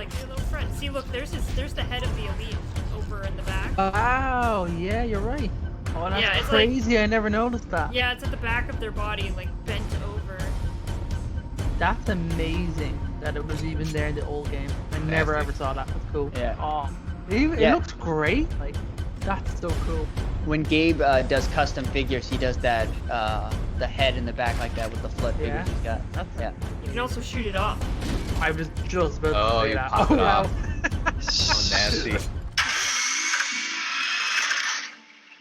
like your little friend. See, look, there's the head of the elite over in the back. Wow, yeah, you're right. Oh, that's Yeah, it's crazy. I never noticed that. Yeah, it's at the back of their body, like bent over. That's amazing that it was even there in the old game. I never ever saw that. That's cool. Yeah. Oh, it looks great. Like, that's so cool. When Gabe does custom figures, he does that, the head in the back like that with the flip figures he's got. Yeah. You can also shoot it off. I was just about to say you that. pop it wow. off. Oh, nasty.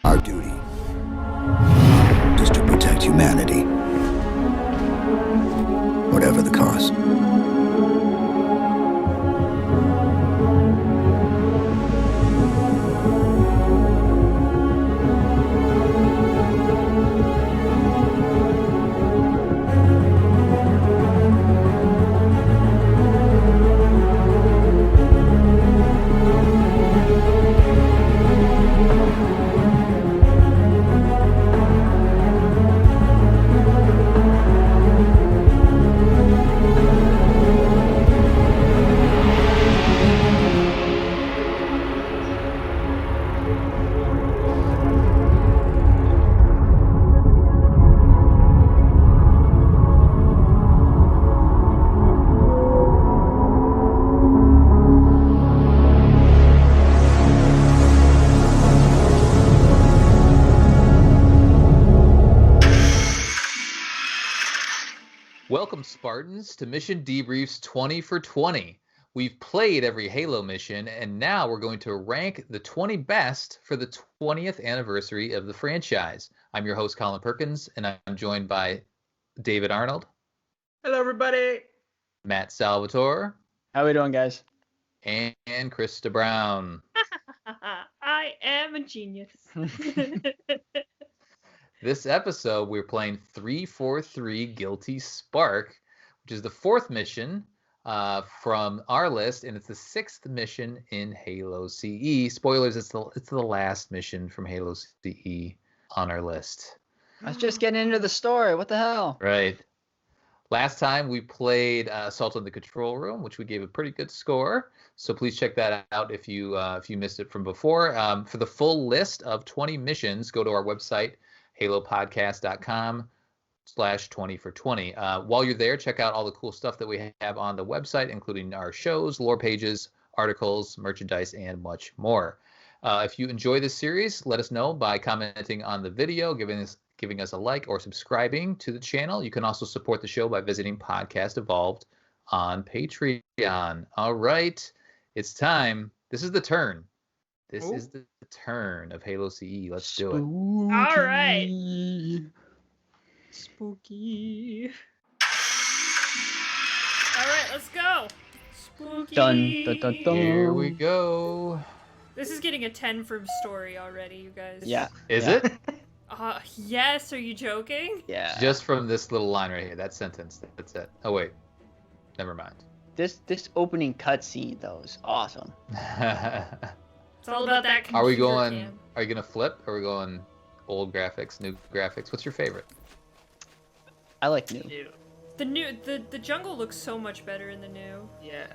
Our duty is to protect humanity, whatever the cost. Welcome, Spartans, to Mission Debrief's 20 for 20. We've played every Halo mission, and now we're going to rank the 20 best for the 20th anniversary of the franchise. I'm your host, Colin Perkins, and I'm joined by David Arnold. Hello, everybody. Matt Salvatore. How we doing, guys? And Krysta Brown. I am a genius. This episode, we're playing 343 Guilty Spark, which is the fourth mission from our list, and it's the sixth mission in Halo CE. Spoilers, it's the last mission from Halo CE on our list. I was just getting into the story. What the hell? Right. Last time we played Assault on the Control Room, which we gave a pretty good score. So please check that out if you missed it from before. For the full list of 20 missions, go to our website, halopodcast.com/20 for 20. While you're there, check out all the cool stuff that we have on the website, including our shows, lore pages, articles, merchandise, and much more. If you enjoy this series, let us know by commenting on the video, giving us a like, or subscribing to the channel. You can also support the show by visiting Podcast Evolved on Patreon. All right, it's time. This is the turn. This is the turn of Halo CE. Let's do it. All right. Spooky. All right, let's go. Spooky. Dun, dun, dun, dun. Here we go. This is getting a 10 from story already, you guys. Yeah. Is it? Yes, are you joking? Yeah. Just from this little line right here, that sentence. That's it. Oh, wait. Never mind. This opening cutscene though is awesome. It's all about that Are we computer going? cam. Are you gonna flip? Or are we going old graphics, new graphics? What's your favorite? I like new. The jungle looks so much better in the new. Yeah.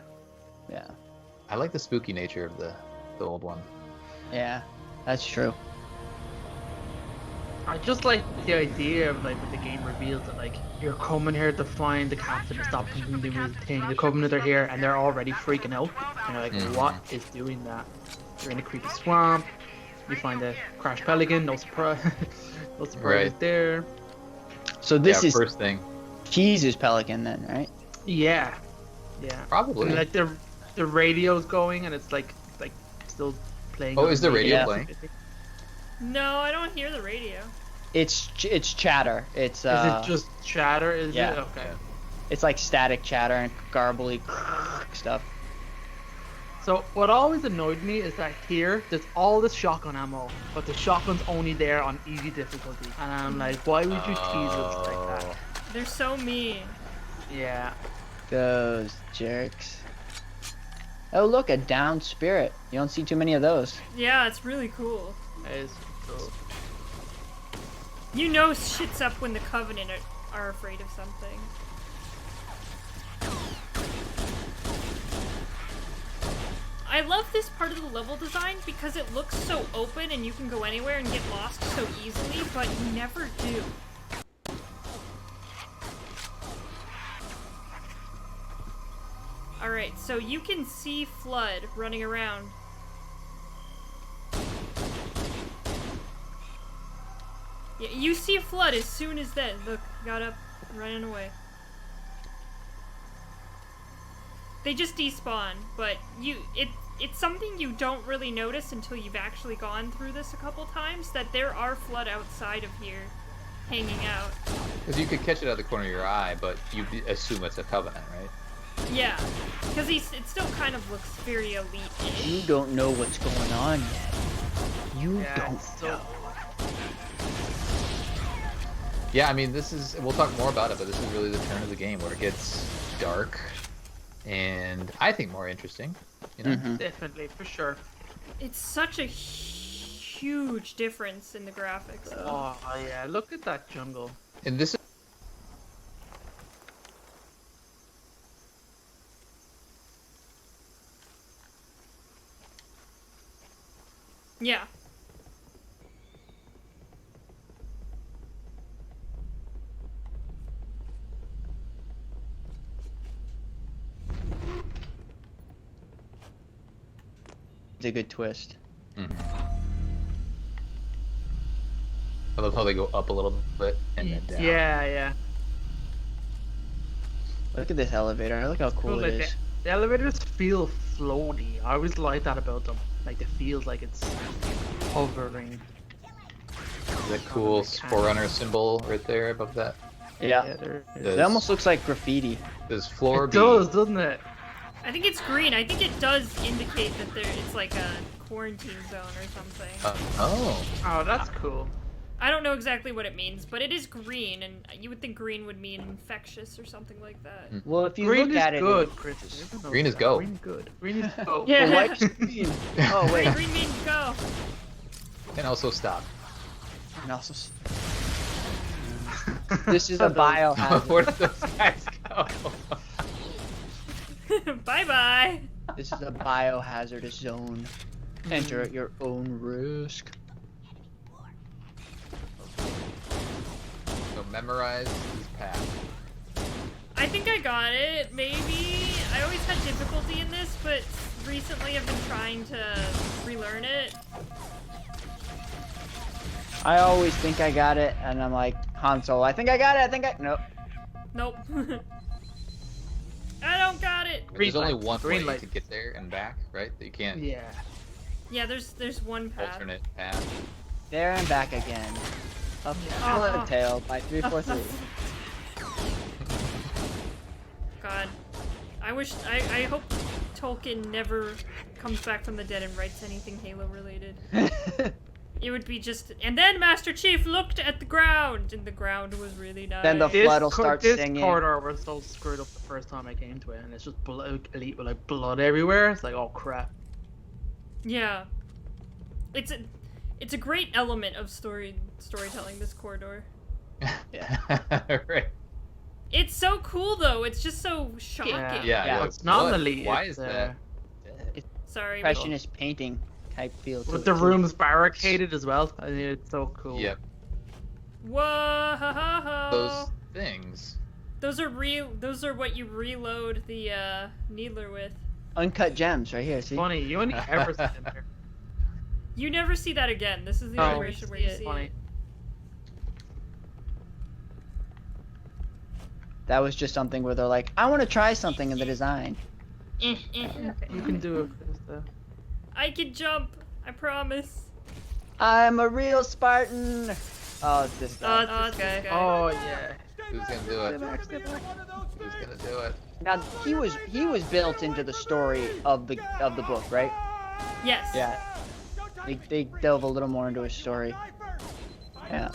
Yeah. I like the spooky nature of the old one. Yeah. That's true. I just like the idea of like when the game reveals that like you're coming here to find the captain to stop them from doing the thing. The Covenant are here and they're already freaking out. And you're like, what is doing that? You're in a creepy swamp. You find a crashed pelican. No surprise. No surprise there. So this is first thing. Keys' pelican then, right? Yeah. Yeah. Probably. And like the radio's going and it's like still playing. Oh, on is the radio Yeah. playing? No, I don't hear the radio. It's chatter. It's Is it just chatter? Is yeah. it? Okay. It's like static chatter and garbly stuff. So what always annoyed me is that here there's all this shotgun ammo, but the shotgun's only there on easy difficulty, and I'm like, why would you tease us like that? They're so mean. Yeah. Those jerks. Oh look, a downed spirit. You don't see too many of those. Yeah, it's really cool. That is cool. You know shit's up when the Covenant are afraid of something. I love this part of the level design because it looks so open and you can go anywhere and get lost so easily, but you never do. Alright, so you can see Flood running around. Yeah, you see Flood as soon as that. Look, got up, running away. They just despawn, but it's something you don't really notice until you've actually gone through this a couple times, that there are Flood outside of here, hanging out. Because you could catch it out of the corner of your eye, but you assume it's a Covenant, right? Yeah, because it still kind of looks very elite-ish. You don't know what's going on yet. You Yeah, don't it's so know. Yeah, I mean, we'll talk more about it, but this is really the turn of the game where it gets dark and I think more interesting, you know? Definitely, for sure. It's such a huge difference in the graphics. Oh yeah, look at that jungle. And this is Yeah. It's a good twist. I love how they go up a little bit and then down. Yeah. Look at this elevator. Look how cool it like is. the elevators feel floaty. I always like that about them. Like it feels like it's hovering. That cool Forerunner symbol right there above that. Yeah. It almost looks like graffiti. Does floor It be... does, doesn't it? I think it's green. I think it does indicate that it's like a quarantine zone or something. Oh. Oh, that's cool. I don't know exactly what it means, but it is green, and you would think green would mean infectious or something like that. Well, if you Green look is at it, good, Chris. Green is go. Green good. Green is go. Yeah. Well, white's green. Oh wait. Green means go. And also stop. And also, this is a biohazard. Where did those guys go? Bye bye. This is a biohazardous zone. Enter at your own risk. So memorize this path. I think I got it, maybe. I always had difficulty in this, but recently I've been trying to relearn it. I always think I got it, and I'm like, Han Solo, I think I got it, nope. Nope. I don't got it. There's only light. one Green way light. to get there and back, right? That you can't Yeah. Yeah, there's one path. alternate path. There and back again. Up Oh. tail by 343. God. I hope Tolkien never comes back from the dead and writes anything Halo related. It would be just, and then Master Chief looked at the ground, and the ground was really nice. Then the flood will start this singing. corridor was so screwed up the first time I came to it, and it's just elite with like blood everywhere. It's like, oh crap. Yeah. It's a great element of storytelling, this corridor. Right. It's so cool though, it's just so shocking. Yeah. Yeah. It's not what? elite. Why it's, is that? Sorry. but- Impressionist painting type feel to With it, the too. rooms barricaded as well. I mean, it's so cool. Yep. Whoa! Those things. Those are what you reload the needler with. Uncut gems right here, see? Funny, you only ever see them here. You never see that again. This is the Oh, iteration where you see funny. it. That was just something where they're like, I want to try something in the design. You can do it, Krysta. I can jump. I promise. I'm a real Spartan. Oh, it's this guy. This guy. Oh yeah. Who's gonna do it? Who's gonna do it? Now he was built into the story of the book, right? Yes. Yeah. They delve a little more into his story. Yeah.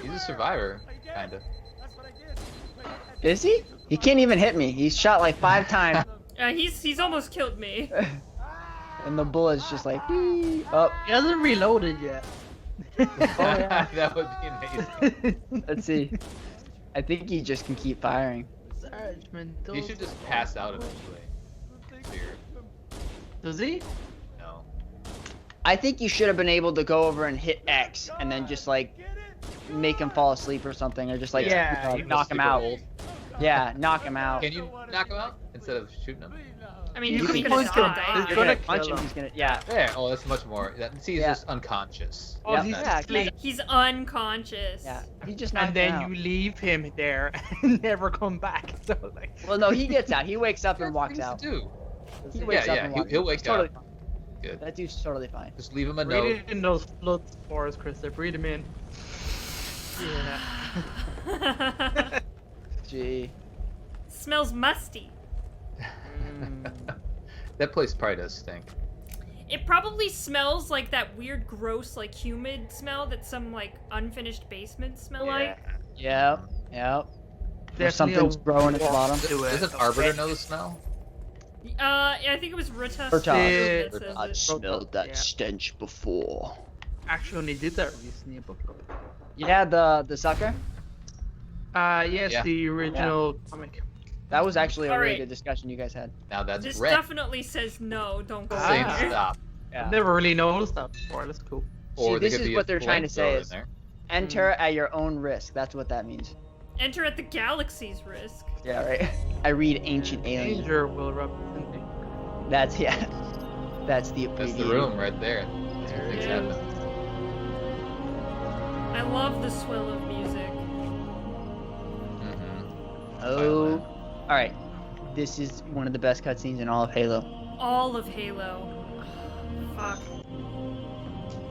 He's a survivor, kinda. Is he? He can't even hit me. He's shot like 5 times, He's almost killed me. and the bullet's just like, "Whee." Oh. He hasn't reloaded yet. Oh, yeah. That would be amazing. Let's see. I think he just can keep firing. Sargent, He should just pass out eventually. Here. Does he? No. I think you should have been able to go over and hit X and then just like make him fall asleep or something, or just like Yeah, knock him Super out. old. Yeah, knock him out. Can you knock him out instead of shooting him? I mean, You he's can gonna punch him. die. You're You're gonna gonna punch kill him. him. He's gonna. Yeah. There. Oh, that's much more. See, he's Yeah. just unconscious. Oh, Yep. he's Yeah, asleep. He's unconscious. Yeah. He just knocked And him then out. you leave him there and never come back. So like. Well, no, he gets out. He wakes up and There's walks things out. to do. He wakes up Yeah, and yeah. walks He'll out. wake He's totally up. fine. Good. That dude's totally fine. Just leave him a note. Breathe in those blood spores, Krysta. Breathe them in. Yeah. Gee. Smells musty. That place probably does stink. It probably smells like that weird, gross, like humid smell that some like unfinished basements smell like. Yep. Yep. Or Definitely something's a growing at the bottom. to it. Doesn't Arbiter know the smell? I think it was Rutas. Rutas. that says I've it. smelled that Yeah. stench before. Actually, only did that recently. But... Yeah, the sucker. Yes, Yeah. the original comic. That was actually a really Alright. good discussion you guys had. Now that's This red. definitely says no. Don't go Same there. stop. Yeah. I've never really noticed that before. That's cool. Or See, there this could is be what a they're trying to say flamethrower is in there. enter at your own risk. That's what that means. Enter at the galaxy's risk. Yeah, right. I read Ancient Alien. Danger will represent me. That's yeah. That's the That's the abbreviated. room right there. That's where things it happen. is. I love the swell of music. Mm-hmm. Oh. All right. This is one of the best cutscenes in all of Halo. All of Halo. Fuck.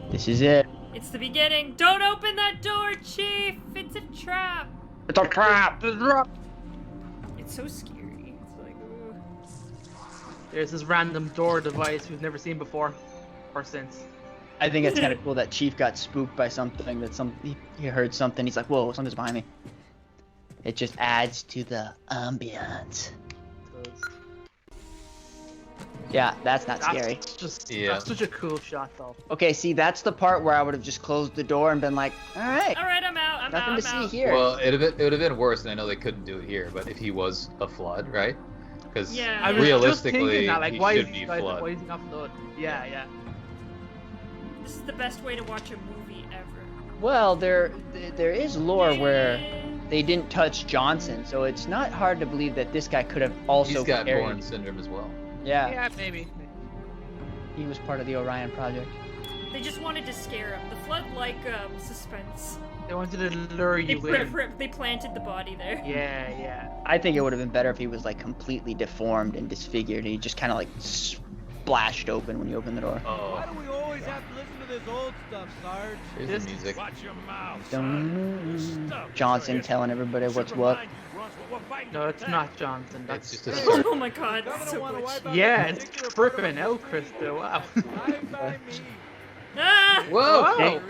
This is it. It's the beginning. Don't open that door, Chief. It's a trap. It's a trap. It's so scary. It's like, ooh. There's this random door device we've never seen before, or since. I think it's kind of cool that Chief got spooked by something that he heard something. He's like, "Whoa, something's behind me." It just adds to the ambiance. Yeah, that's not scary. That's such a cool shot, though. Okay, see, that's the part where I would have just closed the door and been like, "All right, All right, I'm out. I'm nothing out. to I'm see out. here." Well, it would have been worse, and I know they couldn't do it here. But if he was a flood, right? Because Yeah. I was realistically, just thinking that, like, he why should is be he guys, flood. why is he not flood? Yeah, yeah. This is the best way to watch a movie ever. Well, there is lore where they didn't touch Johnson, so it's not hard to believe that this guy could have also He's got carried. Bourne syndrome as well. Yeah, Yeah, maybe. he was part of the Orion project. They just wanted to scare him. The flood like suspense. They wanted to lure They, you in. they planted the body there. Yeah, yeah. I think it would have been better if he was like completely deformed and disfigured, and he just kind of like splashed open when you open the door. Why Oh, do we always have to listen to this old stuff, Sarge? here's This- the music. Watch your mouth. Johnson telling everybody what's what. No, it's not Johnson. It's That's just a start. Oh my god, it's so much. yeah, it's tripping out, Krysta. Wow. Ah! Whoa! Whoa.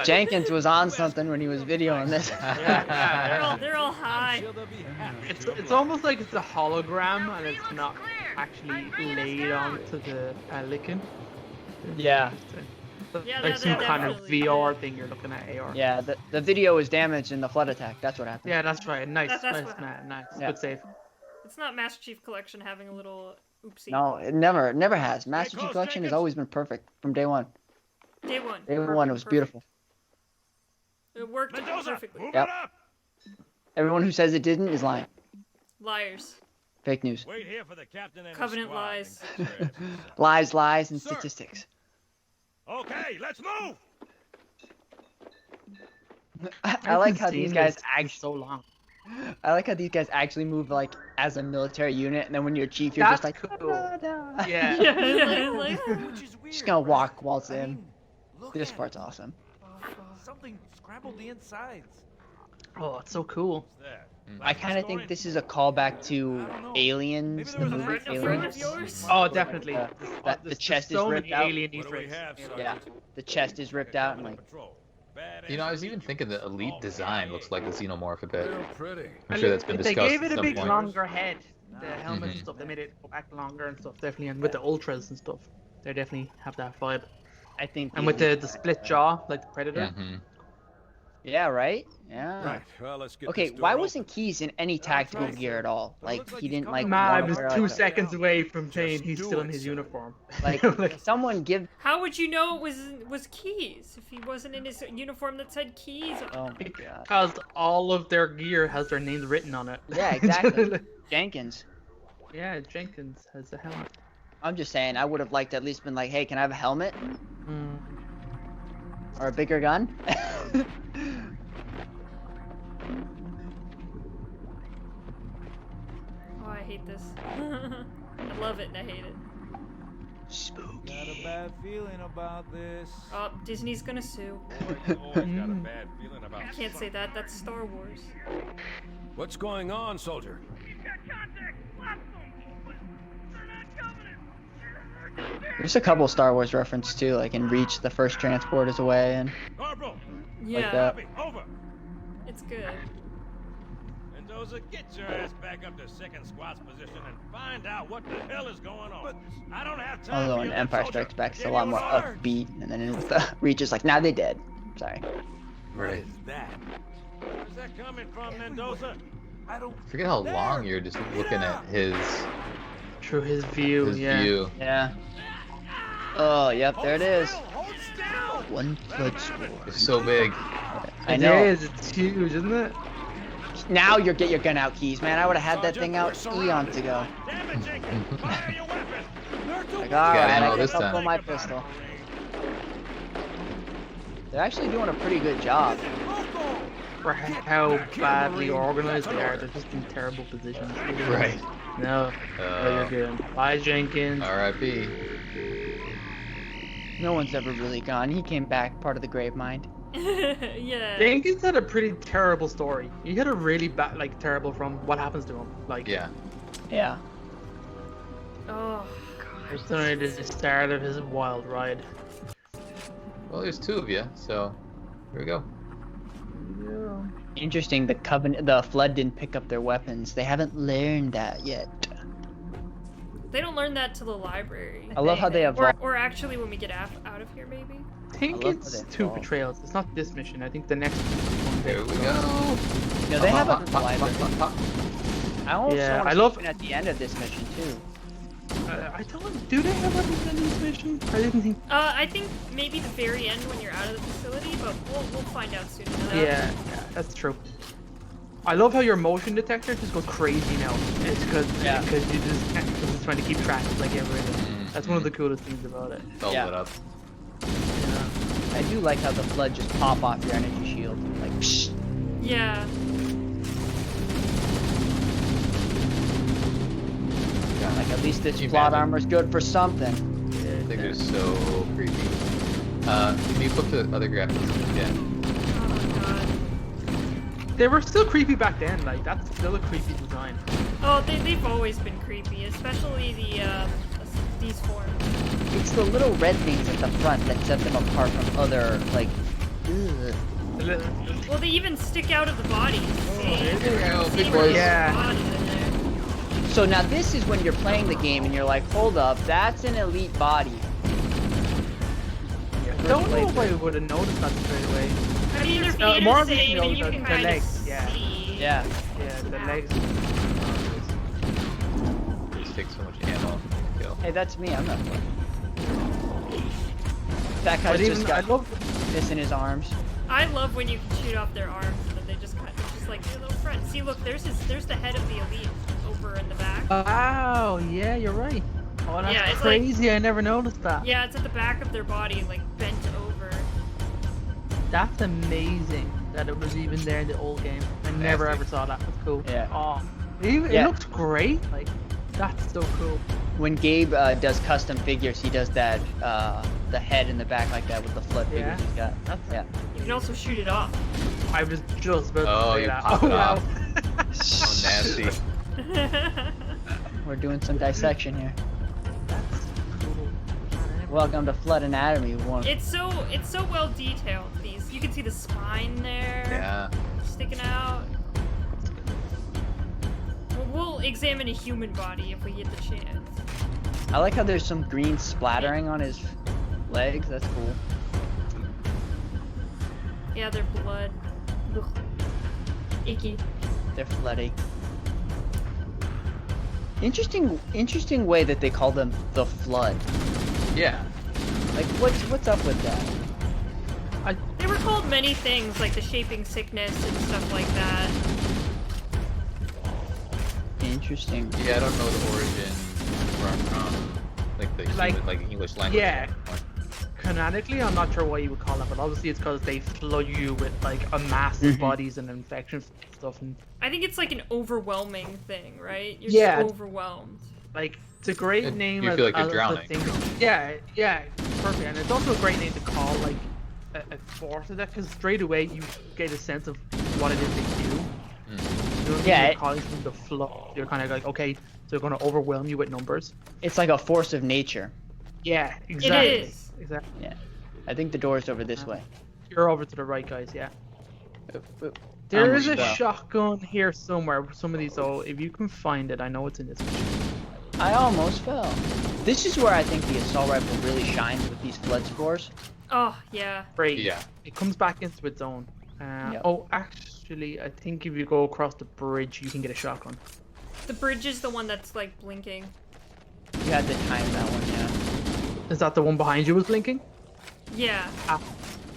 Jenkins was on something when he was videoing this. They're all high. It's almost like it's a hologram and it's not actually laid onto the lichen. Yeah. Yeah, Like that- some that kind of definitely- VR thing you're looking at AR. Yeah, the video was damaged in the flood attack. That's what happened. Yeah, that's right. Nice, That's nice, what man. Nice. Yeah. Good save. It's not Master Chief Collection having a little oopsie. No, it never has. Master Chief close, Collection has Jenkins. always been perfect from day one. Day one. Day one, it was beautiful. It worked Mendoza, perfectly. move Yep. it up. Everyone who says it didn't is lying. Liars. Fake news. Wait here for the captain and his Covenant squad. lies. Lies, and Sir. statistics. Okay, let's move. I like how these guys actually so long. I like how these guys actually move like as a military unit, and then when you're chief, you're just That's like, cool. "Da-da-da." Yeah. Yeah, like, Which is weird. Just gonna waltz I in. mean, look This at part's it. awesome. Something scrambled the insides. Oh, it's so cool. What's that? I kind of think this is a callback to Aliens, the Maybe there was a movie friend- a friend of Aliens. yours? Oh, definitely. That the There's chest is so ripped many out. alien What Easter do we eggs. have, Yeah, Sergeant? the chest is ripped out and like. Patrol. You know, I was even thinking the Elite design looks like the Xenomorph a bit. Pretty. I'm sure that's been They discussed gave it at a some big point. longer head. The helmet Mhm. and stuff, they made it back longer and stuff, definitely. And with the ultras and stuff, they definitely have that vibe. I think. And with the split jaw, like the Predator. Mhm. Yeah, right? Yeah. Right. Well, let's get Okay, this door why open. wasn't Keys in any tactical gear at all? Well, it Like, looks like he he's didn't, like, coming Man, want I to was wear, 2 like, seconds away from saying Just he's do still in it, his sir. uniform. like, someone give... How would you know it was Keys if he wasn't in his uniform that said Keys? Oh my god. Because all of their gear has their names written on it. Yeah, exactly. Jenkins. Yeah, Jenkins has a helmet. I'm just saying, I would have liked to at least been like, hey, can I have a helmet? Mm. Or a bigger gun? Oh, I hate this. I love it and I hate it. Spooky. Got a bad feeling about this. Oh, Disney's gonna sue. Always got a bad feeling about. I can't say that. That's Star Wars. What's going on, soldier? There's a couple Star Wars reference too, like in Reach, the first transport is away, and Corporal, Yeah, that. copy. Over. it's good. Mendoza, get your ass back up to second squad's position and find out what the hell is going on. I don't have time although for in you, Empire soldier. Strikes Back, it's a Give lot me more orders. upbeat, and then in the Reach is like, nah, they dead. Sorry. What is that? Where's that coming from, Mendoza? I don't. Forget how long you're just looking at his Through his view, yeah. view. Yeah. Oh, yep, there it is. Hold still. One foot sword. It's so big. I It know. is, it's huge, isn't it? Now you get your gun out, Keys, man. I would have had that thing out eons ago. Damn it, Jenkins. Fire your weapon. They're too Like, weak. alright, ammo I this guess I'll time. pull my pistol. They're actually doing a pretty good job. For how badly organized they are, they're just in terrible positions. Right. No, they're good. Bye, Jenkins. R.I.P. No one's ever really gone. He came back, part of the grave mind. Yeah. Jenkins had a pretty terrible story. He had a really bad, like, terrible from what happens to him. Like, Yeah. Yeah. Oh, it's only the start of his wild ride. Well, there's two of you, so here we go. Yeah. Interesting, the Flood didn't pick up their weapons. They haven't learned that yet. they don't learn that till the library. I love how they Or, evolve. or actually when we get out of here, maybe. I think I love it's how they two evolve. betrayals. It's not this mission. I think the next one. Here we go. No, they have a library. I also Yeah, want I to love- at the end of this mission too. I don't. Do they have weapons in this mission? I didn't think. I think maybe the very end when you're out of the facility, but we'll find out soon enough. Yeah, that's true. I love how your motion detector just goes crazy now. It's because Yeah. you just cause it's trying to keep track of like everything. That's one of the coolest things about it. Double Yeah. it up. Yeah. I do like how the Flood just pop off your energy shield. Like, psh. Yeah. Like at least this Can you plot imagine? armor's good for something. I think they're so creepy. Can you flip the other graphics again? Oh god. They were still creepy back then. Like that's still a creepy design. Oh, they've always been creepy, especially these forms. It's the little red things at the front that set them apart from other, like, ugh. A little- Well, they even stick out of the bodies. See? There we go, See big where boys. Yeah. the bodies in there. So now this is when you're playing the game and you're like, hold up, that's an elite body. I don't know if I would have noticed that straight away. I mean, they're being more insane, of and these you notes can are the kind of legs, yeah. see. Yeah. Yeah, the legs. Just take so much ammo. Kill. Hey, that's me, I'm not playing. That guy's But even just I got love. this in his arms. I love when you can shoot off their arms and then they just kind of just like their little friend. See, look, there's the head of the elite over in the back. Wow. Yeah, you're right. Oh, that's Yeah, it's crazy. I never noticed that. Yeah, it's at the back of their body, like bent over. That's amazing that it was even there in the old game. I never Nasty. ever saw that. That's cool. Yeah. Oh, it Yeah. looked great. Like, that's so cool. When Gabe does custom figures, he does that, the head in the back like that with the Flood Yeah. figures he's got. That's Yeah. You can also shoot it off. I was just about Oh, to say you that. pop Oh, it wow. off. Oh, nasty. We're doing some dissection here. That's cool. Welcome to Flood Anatomy 1. It's so well detailed. These you can see the spine there Yeah. sticking out. We'll examine a human body if we get the chance. I like how there's some green splattering on his legs. That's cool. Yeah, their blood. Ugh. Icky. They're flooding. Interesting way that they call them the Flood. Yeah. Like, what's up with that? They were called many things, like the Shaping Sickness and stuff like that. Interesting. Yeah, I don't know the origin from like the human, English language. Yeah. Canonically, I'm not sure what you would call that, but obviously it's because they flood you with like a mass of bodies and infections and stuff, and I think it's like an overwhelming thing, right? You're Yeah. just overwhelmed. like it's a great name. You feel like you're as a drowning. thing. Yeah, perfect, and it's also a great name to call like a force of that, because straight away you get a sense of what it is they do. You know what I mean? Yeah, You're calling them the flood. You're kind of like, okay, so they're going to overwhelm you with numbers. It's like a force of nature. Yeah, exactly. It is. Exactly. Yeah. I think the door's over this way. You're over to the right, guys. Yeah. Oop, oop. There is a Almost fell. shotgun here somewhere. Some of these, though, if you can find it, I know it's in this one. I almost fell. This is where I think the assault rifle really shines with these flood spores. Oh, yeah. Great. Yeah. It comes back into its own. Yep. Oh, actually, I think if you go across the bridge, you can get a shotgun. The bridge is the one that's like blinking. You had to time that one, yeah. Is that the one behind you was blinking? Yeah. Ah.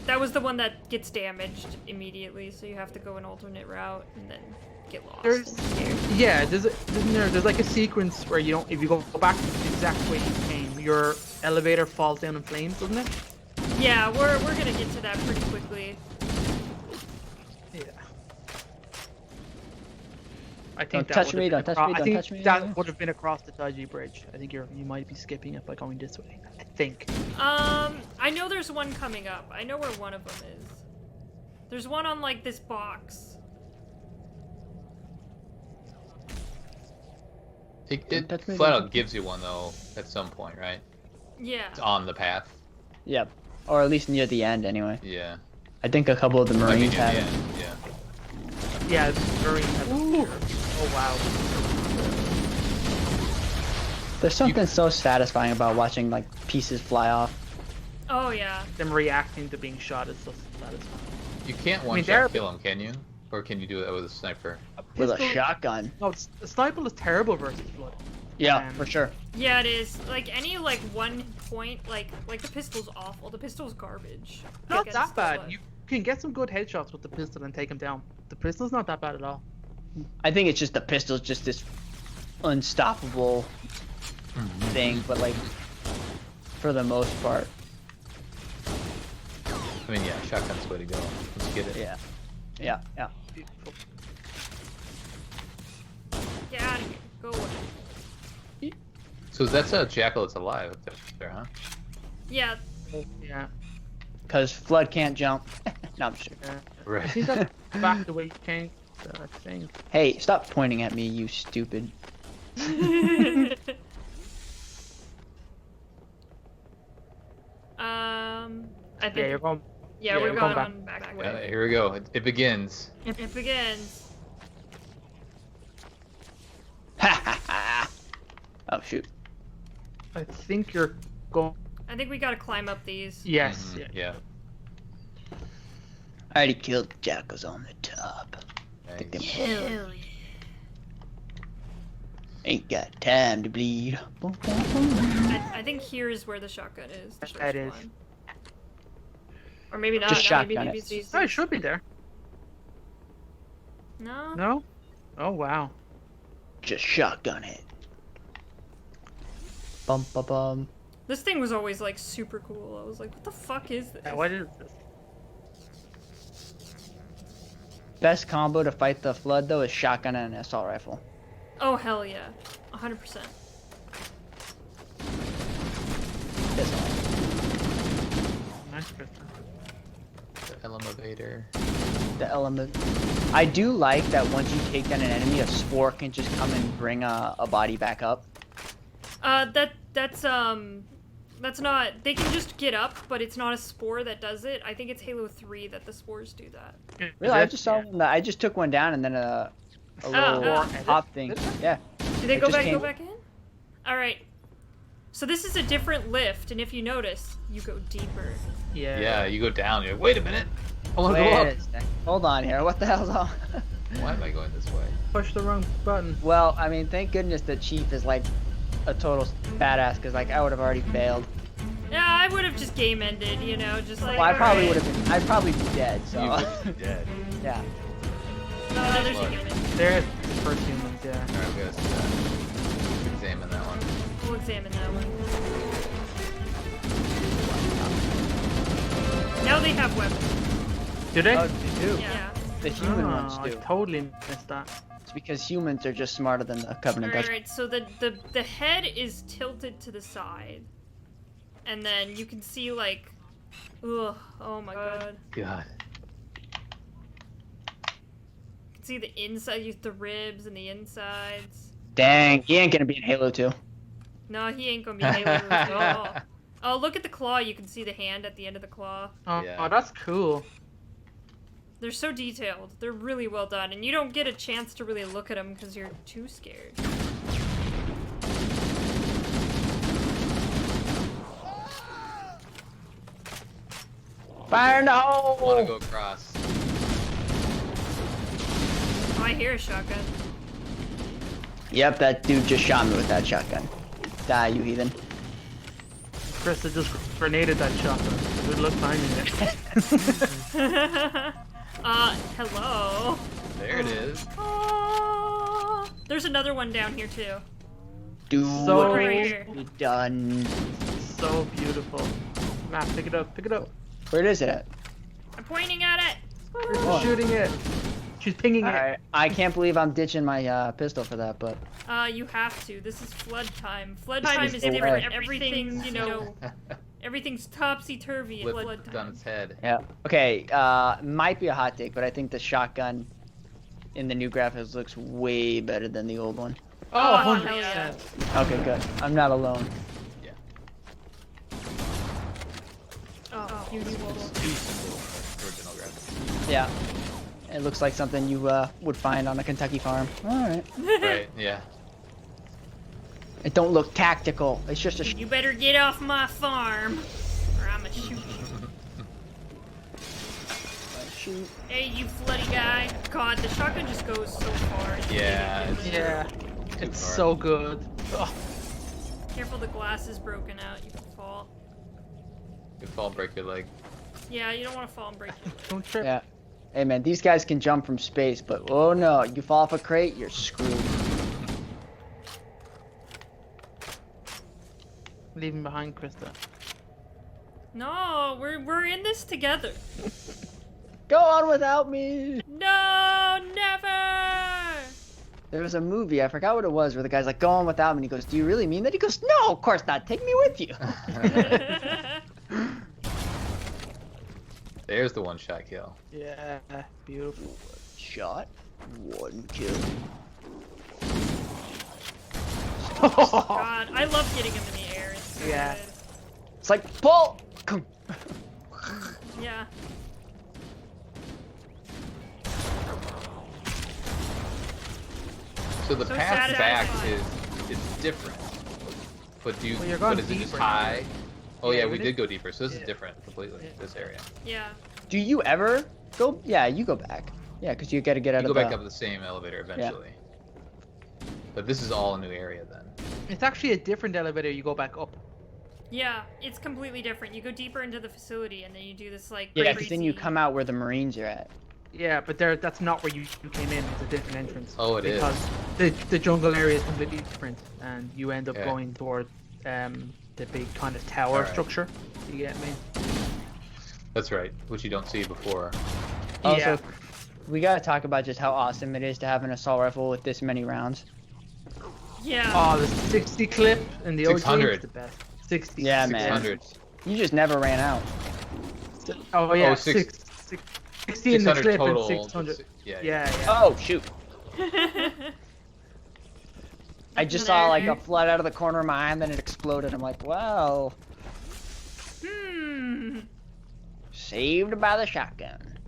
That was the one that gets damaged immediately, so you have to go an alternate route and then get lost. There's, and scared. yeah, there's like a sequence where you don't, if you go back to the exact way you came, your elevator falls down in flames, doesn't it? Yeah, we're gonna get to that pretty quickly. Yeah. I Don't think that touch would me, have don't been touch me, I don't think touch me. that would have been across the dodgy bridge. I think you might be skipping it by going this way. I think. I know there's one coming up. I know where one of them is. There's one on like this box. It Touch me, flat don't out touch me. gives you one though at some point, right? Yeah. It's on the path. Yep. Or at least near the end, anyway. Yeah. I think a couple of the I mean, Marines yeah, have it. yeah. Yeah, it's very. Oh wow. There's something so satisfying about watching like pieces fly off. Oh yeah. Them reacting to being shot is so satisfying. You can't one they're- shot kill him, can you? Or can you do it with a sniper? With a Pistol- shotgun. No, the sniper is terrible versus Blood. Yeah, for sure. Yeah, it is. Like any like 1 point, like the pistol's awful. The pistol's garbage. Not against that bad. Blood. You can get some good headshots with the pistol and take him down. The pistol's not that bad at all. I think it's just the pistol's just this unstoppable thing, but like for the most part, I mean, yeah, shotgun's the way to go. Let's get it. yeah. Yeah. Beautiful. Get out of here. Go away. So that's a jackal that's alive up there, huh? Yeah. Yeah. Because Flood can't jump. No, I'm sure. I Right. think that's back the way you came. I think. Hey, stop pointing at me, you stupid. I think. Yeah, you're going. Yeah, yeah, we're we're going going on back away. Here we go. It begins. It begins. Oh shoot. I think you're going. I think we gotta climb up these. Yes. Mhm, Yeah. Yeah. I already killed the jackals on the top. Think Nice. them- Hell yeah. Ain't got time to bleed. I think here is where the shotgun is. The That first is. one. Or maybe not. Just no, maybe shotgun it's it. these. Oh, it should be there. No? No. Oh wow. Just shotgun it. Bum bum bum. This thing was always like super cool. I was like, what the fuck is this? Yeah, what is this? Best combo to fight the Flood though is shotgun and an assault rifle. Oh hell yeah. 100%. That's all. Nice. The elevator. The element. I do like that once you take down an enemy, a spore can just come and bring a body back up. That's not. They can just get up, but it's not a spore that does it. I think it's Halo 3 that the spores do that. Really, I just saw one. I just took one down and then a little oh. pop thing. Yeah. Did they It go just back? came- Go back in? All right. So this is a different lift, and if you notice, you go deeper. Yeah. Yeah, you go down. You're like, wait a minute. I want to go Wait up. a sec. Hold on here. What the hell's on? Why am I going this way? Push the wrong button. Well, I mean, thank goodness that Chief is like a total badass, because like I would have already bailed. Yeah, I would have just game ended, you know, just like. Well, I probably alright. would have been. I'd probably be dead. So. You would be dead. Yeah. No, there's a human. There's the first humans, yeah. Alright, I'm gonna examine that one. We'll examine that one. Now they have weapons. Do they? Oh, they do. Yeah. The human ones I do. totally missed that. It's because humans are just smarter than the Covenant. That's Alright, so the head is tilted to the side. And then you can see like, ugh, oh my god. God. You can see the inside, the ribs and the insides. Dang, he ain't gonna be in Halo 2. No, he ain't gonna be Halo at all. Oh, look at the claw. You can see the hand at the end of the claw. Oh, Yeah. oh, that's cool. They're so detailed. They're really well done, and you don't get a chance to really look at them because you're too scared. Fire in the I want to hole! go across. Oh, I hear a shotgun. Yep, that dude just shot me with that shotgun. Die, you heathen. Krysta just grenaded that shotgun. Good luck finding it. Hello. There it is. Oh, there's another one down here too. Dude, So right here. you done. So beautiful. Matt, pick it up, pick it up. Where is it at? I'm pointing at it. Krysta's shooting it. She's pinging it. Alright, I can't believe I'm ditching my pistol for that, but You have to. This is flood time. Flood time is is different. away. Everything's, you know, everything's topsy-turvy at flood Flipped on time. its head. yeah. Okay, might be a hot take, but I think the shotgun in the new graphics looks way better than the old one. Oh, hell 100%. yeah. Okay, good. I'm not alone. Yeah. Oh, beautiful. Original graphics. Yeah. It looks like something you would find on a Kentucky farm. Alright. Right, yeah. It don't look tactical. It's just a You better get off my farm, or I'ma shoot you. shoot. Hey, you floody guy. God, the shotgun just goes so far. It's Yeah, ridiculous. Yeah. Too It's far. so good. Ugh. Careful, the glass is broken out. You can fall. You fall, break your leg. Yeah, you don't want to fall and break your leg. Don't trip. Yeah. Hey man, these guys can jump from space, but oh no, you fall off a crate, you're screwed. Leaving behind Krysta. No, we're in this together. Go on without me! No, never. There was a movie, I forgot what it was, where the guy's like, go on without me, and he goes, do you really mean that? He goes, no, of course not, take me with you. There's the one-shot kill. Yeah, beautiful. Shot, one kill. God, I love getting him in the air. It's so Yeah. good. It's like, pull! Yeah. So the So path back satisfying. is different. But do you? Well, you're going but is it just deeper. high? Oh Yeah, yeah, we we did- did go deeper. So this Yeah. is different completely. Yeah. This area. Yeah. Do you ever go? Yeah, you go back. Yeah, because you gotta get out You of go the... back up the same elevator eventually. But this is all a new area then. It's actually a different elevator. You go back up. Yeah, it's completely different. You go deeper into the facility and then you do this like Yeah, because then you crazy- come out where the Marines are at. Yeah, but that's not where you came in. It's a different entrance. Oh, it is. Because the jungle area is completely different, and you end up Okay. going toward the big kind of tower Alright. structure. You get me? That's right, which you don't see before. Also, Yeah. we gotta talk about just how awesome it is to have an assault rifle with this many rounds. Yeah. Oh, the 60 clip in the OG 600. is the best. 60. Yeah, man. 600. You just never ran out. Oh yeah, Oh, six- 60 in the 600 clip total. and 600. Yeah. Yeah, yeah. Oh, shoot. I just saw like a flood out of the corner of my eye and then it exploded. I'm like, wow. Hmm. Saved by the shotgun.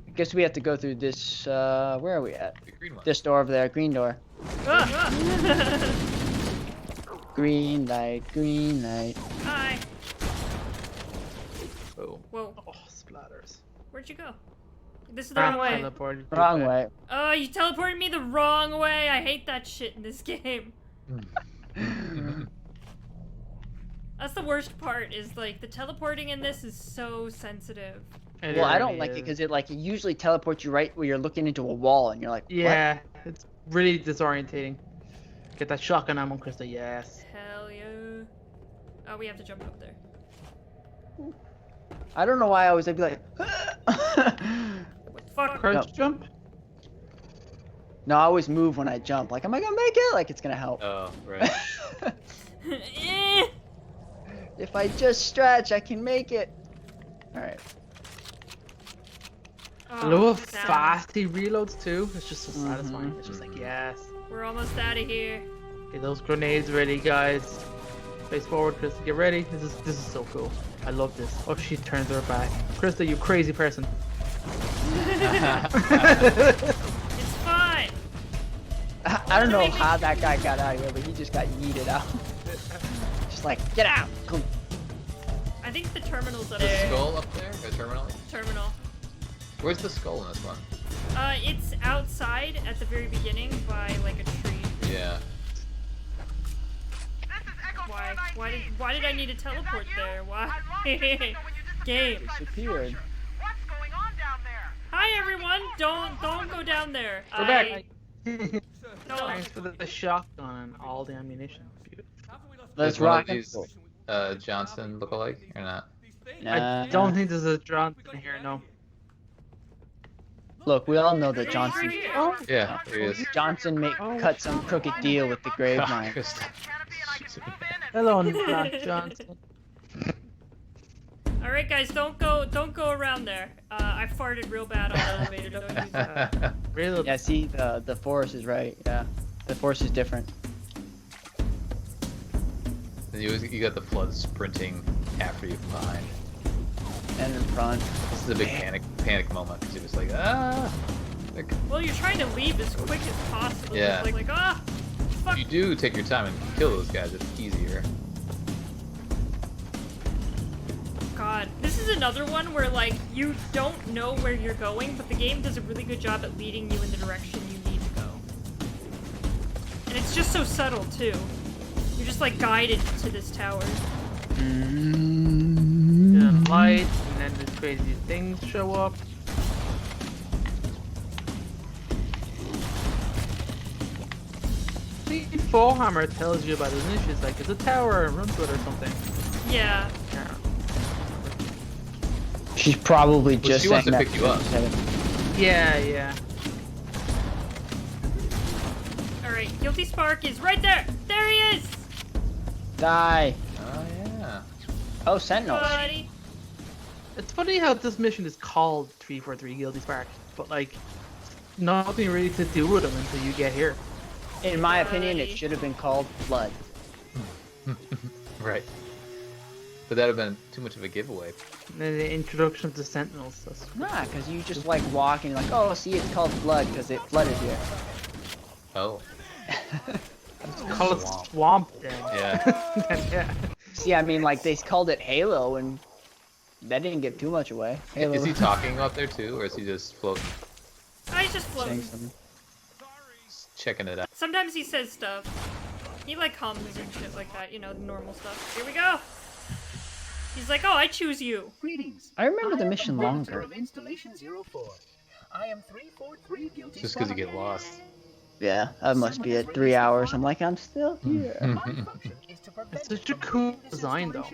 I guess we have to go through this, where are we at? The green one. This door over there, green door. Ah. Green light, green light. Hi. Oh. Whoa. Oh, splatters. Where'd you go? This is the wrong way. Teleported you Wrong back. way. Oh, you teleported me the wrong way. I hate that shit in this game. That's the worst part, is like the teleporting in this is so sensitive. Well, I don't like it because it usually teleports you right where you're looking into a wall and you're like, what? Yeah, it's really disorientating. Get that shotgun ammo, Krysta. Yes. Hell yeah. Oh, we have to jump up there. I don't know why I always I'd be like, What the fuck? Crouch No. jump. no, I always move when I jump. Like, am I gonna make it? Like, it's gonna help. Oh, right. Eh. If I just stretch, I can make it. All right. I love how down. fast he reloads too. It's just so satisfying. It's just like, yes. We're almost out of here. Get those grenades ready, guys. Face forward, Krysta. Get ready. This is so cool. I love this. Oh, she turns her back. Krysta, you crazy person. It's fine. I don't know how that guy got out of here, but he just got yeeted out. Just like, get out. Go. I think the terminal's up The there. skull up there? Or terminal? Terminal. Where's the skull in this one? It's outside at the very beginning by like a tree. Yeah. Why did I need to teleport there? Why? Game. Disappeared. Hi everyone. Don't go down there. We're back. No. Thanks for the shotgun and all the ammunition. Let's Is one rock of and these roll. Johnson look-alike or not? Nah. I don't think there's a Johnson here, no. Look, we all know that Johnson Yeah, there he is. cut some crooked deal with the grave God, mine. Krysta. Hello, Black Johnson. All right, guys, don't go around there. I farted real bad on the elevator. Don't do that. Really? Yeah, see, the force is right. Yeah, the force is different. And you got the flood sprinting after you from behind. And in front. This is a big panic moment because he was like, ah. Like, Well, you're trying to leave as quick as possible. Yeah. Like ah, fuck. you do take your time and kill those guys. It's easier. God, this is another one where like you don't know where you're going, but the game does a really good job at leading you in the direction you need to go. And it's just so subtle too. You're just like guided to this tower. The light, and then the crazy things show up. See, Forehammer tells you about his mission. It's like, it's a tower, run to it or something. Yeah. Yeah. She's probably Well, just she wants saying to that pick you up. Yeah. Alright, Guilty Spark is right there! There he is! Die. Oh yeah. Oh, Sentinels. Buddy. It's funny how this mission is called 343 Guilty Spark, but like, nothing really to do with them until you get here. In my opinion, it should have been called Flood. Right. But that'd have been too much of a giveaway. And then the introduction to Sentinels. That's Nah, because you just like walk and you're like, oh, see, it's called Flood because it flooded here. Oh. call it Swamp. Swamp then. Yeah. Then, yeah. See, I mean, like, they called it Halo and that didn't give too much away. Halo. Is he talking up there too, or is he just floating? I just float. saying something. Just checking it out. Sometimes he says stuff. He like hums and shit like that, you know, the normal stuff. Here we go! He's like, oh, I choose you. Greetings. I remember the mission I am the longer. Master of Installation 04. I am 343 guilty. Just because you Spark. get lost. Yeah, that must be at 3 hours. I'm like, I'm still here. My function is to prevent It's such a the cool escalation. design, though.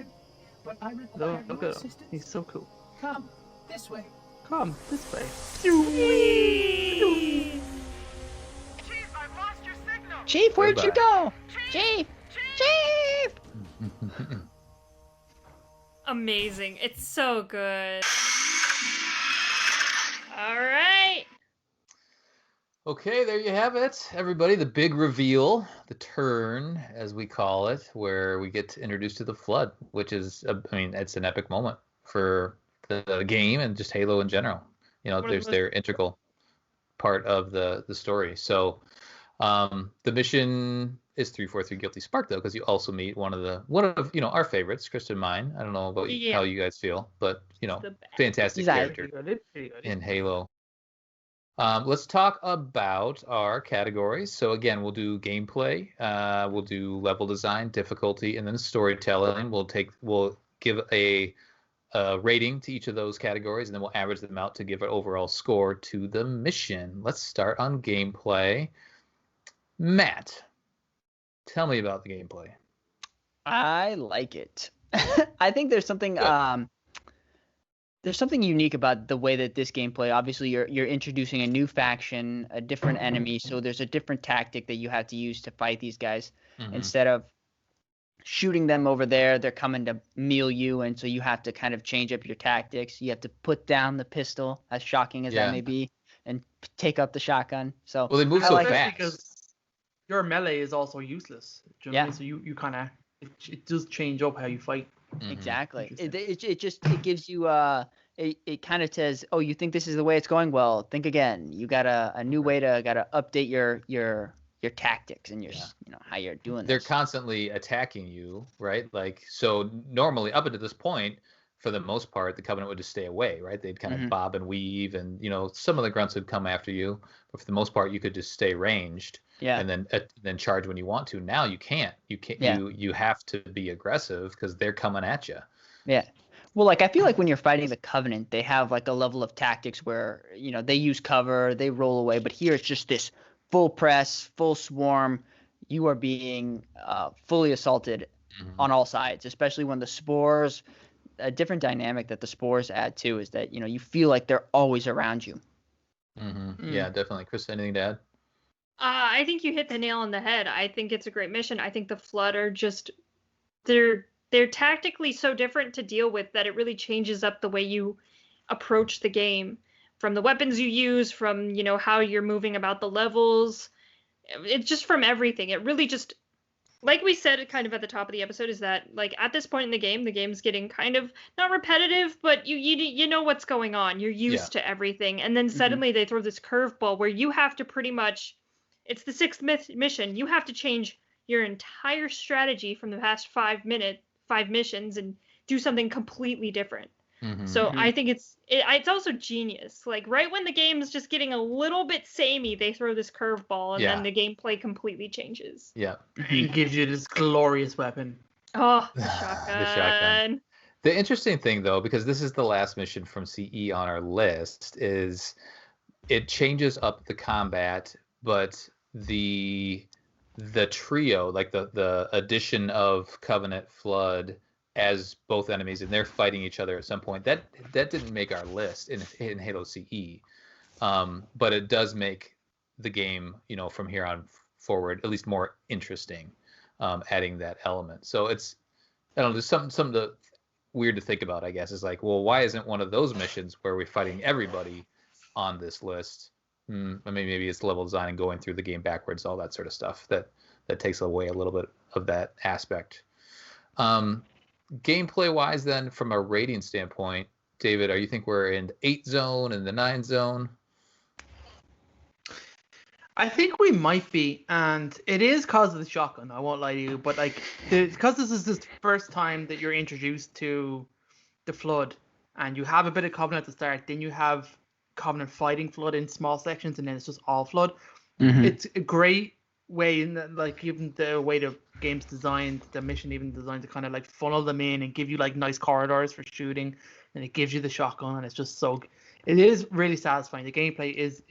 But I require Look your at him. assistance. He's so cool. Come this way. Come this way. Whee! Chief, where'd you Goodbye. go? Chief! Chief! Amazing. It's so good. Alright. Okay, there you have it, everybody. The big reveal, the turn, as we call it, where we get introduced to the Flood, which is, I mean, it's an epic moment for the game and just Halo in general. You know, there's their integral part of the story. So, the mission is 343 Guilty Spark though, because you also meet one of our favorites, Krysta and mine. I don't know about how you guys feel, but fantastic He's aight. character Pretty good. in Halo. Let's talk about our categories. So again, we'll do gameplay, we'll do level design, difficulty, and then storytelling. We'll give a rating to each of those categories, and then we'll average them out to give an overall score to the mission. Let's start on gameplay. Matt, tell me about the gameplay. I like it. I think there's something unique about the way that this gameplay. Obviously, you're introducing a new faction, a different enemy, so there's a different tactic that you have to use to fight these guys. Instead of shooting them over there, they're coming to meal you, and so you have to kind of change up your tactics. You have to put down the pistol, as shocking as that may be, and take up the shotgun. So they move so fast because your melee is also useless. Do you know what I mean? So you kind of it does change up how you fight. Exactly. It just gives you it kind of says, oh, you think this is the way it's going? Well, think again. You got a new way to update your tactics and your how you're doing. They're constantly attacking you, right? Like, so normally up until this point, for the most part, the Covenant would just stay away, right? They'd kind of bob and weave, and some of the grunts would come after you, but for the most part, you could just stay ranged. Yeah. And then charge when you want to. Now you can't. You can't. Yeah. You have to be aggressive because they're coming at you. Yeah. Well, like I feel like when you're fighting the Covenant, they have like a level of tactics where they use cover, they roll away, but here it's just this full press, full swarm. You are being fully assaulted on all sides, especially when the spores. A different dynamic that the spores add too is that you feel like they're always around you. Yeah, definitely. Krysta, anything to add? I think you hit the nail on the head. I think it's a great mission. I think the Flood are just they're tactically so different to deal with that it really changes up the way you approach the game. From the weapons you use, from how you're moving about the levels, it's just from everything. It really just, like we said kind of at the top of the episode, is that like at this point in the game's getting kind of not repetitive, but you know what's going on. You're used to everything, and then suddenly they throw this curveball where you have to pretty much. It's the 6th mission. You have to change your entire strategy from the past 5 missions and do something completely different. So I think it's also genius. Like right when the game's just getting a little bit samey, they throw this curveball, and then the gameplay completely changes. Yeah. It gives you this glorious weapon. Oh, the shotgun. The shotgun. The interesting thing, though, because this is the last mission from CE on our list, is it changes up the combat, but the trio, like the addition of Covenant, Flood as both enemies, and they're fighting each other at some point, that didn't make our list in Halo CE, but it does make the game from here on forward at least more interesting, adding that element. So it's, I don't know, there's something weird to think about, I guess, is like, well, why isn't one of those missions where we're fighting everybody on this list? I mean, maybe it's level design and going through the game backwards, all that sort of stuff that takes away a little bit of that aspect. Gameplay wise, then, from a rating standpoint, David, you think we're in the 8 zone and the 9 zone? I think we might be, and it is because of the shotgun. I won't lie to you, but like because this is the first time that you're introduced to the Flood, and you have a bit of Covenant at the start, then you have Covenant fighting Flood in small sections, and then it's just all Flood. It's a great way, even the way the game's designed, the mission even designed to kind of like funnel them in and give you like nice corridors for shooting, and it gives you the shotgun, and it's just it is really satisfying. The gameplay is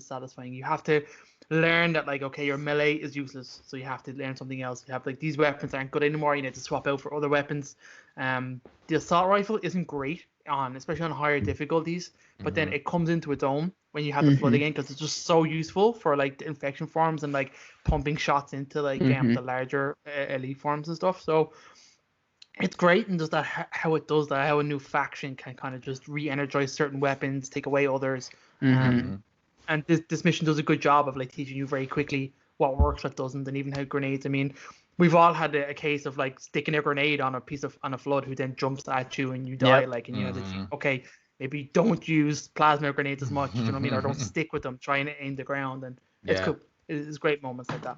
satisfying. You have to learn that like, okay, your melee is useless, so you have to learn something else. You have like, these weapons aren't good anymore, you need to swap out for other weapons. The assault rifle isn't great especially on higher difficulties, but then it comes into its own when you have the Flood again, because it's just so useful for like the infection forms and like pumping shots into like the larger elite forms and stuff. So it's great, and just that how it does that, how a new faction can kind of just re-energize certain weapons, take away others. And this mission does a good job of like teaching you very quickly what works, what doesn't, and even how grenades. I mean, we've all had a case of like sticking a grenade on a Flood who then jumps at you and you die. Like, and you know, okay, maybe don't use plasma grenades as much, you know what I mean, or don't stick with them. Try and aim the ground, and it's cool. It's great moments like that.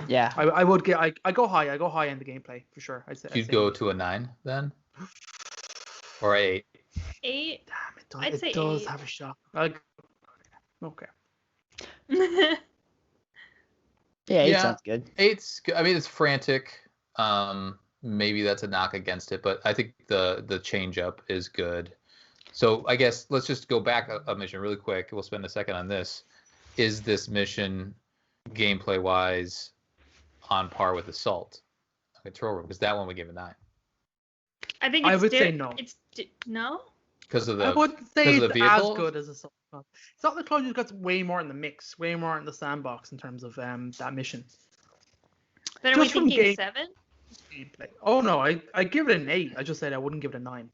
Yeah. I would get. I go high. I go high in the gameplay for sure. You'd go to a 9 then, or a 8. 8. Damn, I'd say it does 8. have a shot. Okay. Yeah, 8 Yeah. sounds good. 8's good. I mean, it's frantic. Maybe that's a knock against it, but I think the change up is good. So I guess let's just go back a mission really quick. We'll spend a second on this. Is this mission gameplay wise on par with Assault Control Room? Because that one we give a 9. I think I it's would say no. No? Because of I the wouldn't say because of it's the as vehicle? good as Assault. Assault the Clone got way more in the mix, way more in the sandbox in terms of that mission. Then are we Just from thinking game- 7? Gameplay. Oh no, I give it an 8. I just said I wouldn't give it a 9.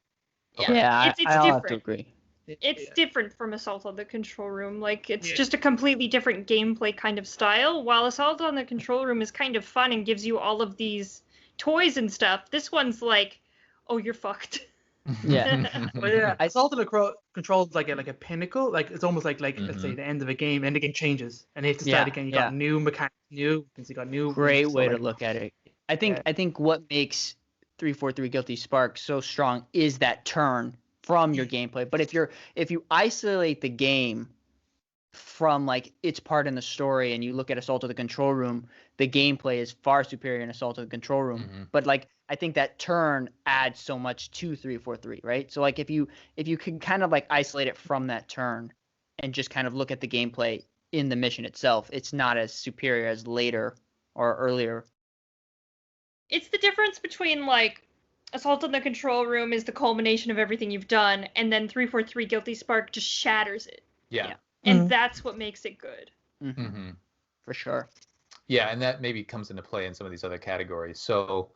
Yeah, It's I'll have to different. agree. It's Yeah. different from Assault on the Control Room. Like, it's Yeah. just a completely different gameplay kind of style. While Assault on the Control Room is kind of fun and gives you all of these toys and stuff, this one's like, oh, you're fucked. Yeah. But yeah, I- Assault on the Control is like a pinnacle. Like it's almost like let's say Mhm. the end of a game, and the game changes, and you have to Yeah, start again. You yeah. got new mechanics, you got new. Great so, way to like, look at it. I think Yeah. what makes 343 Guilty Spark so strong is that turn from your gameplay. But if you isolate the game from like its part in the story and you look at Assault of the Control Room, the gameplay is far superior in Assault of the Control Room. Mhm. But like I think that turn adds so much to 343, right? So like if you can kind of like isolate it from that turn and just kind of look at the gameplay in the mission itself, it's not as superior as later or earlier. It's the difference between, like, Assault on the Control Room is the culmination of everything you've done, and then 343 Guilty Spark just shatters it. Yeah. And that's what makes it good. Mm-hmm. For sure. Yeah, and that maybe comes into play in some of these other categories. So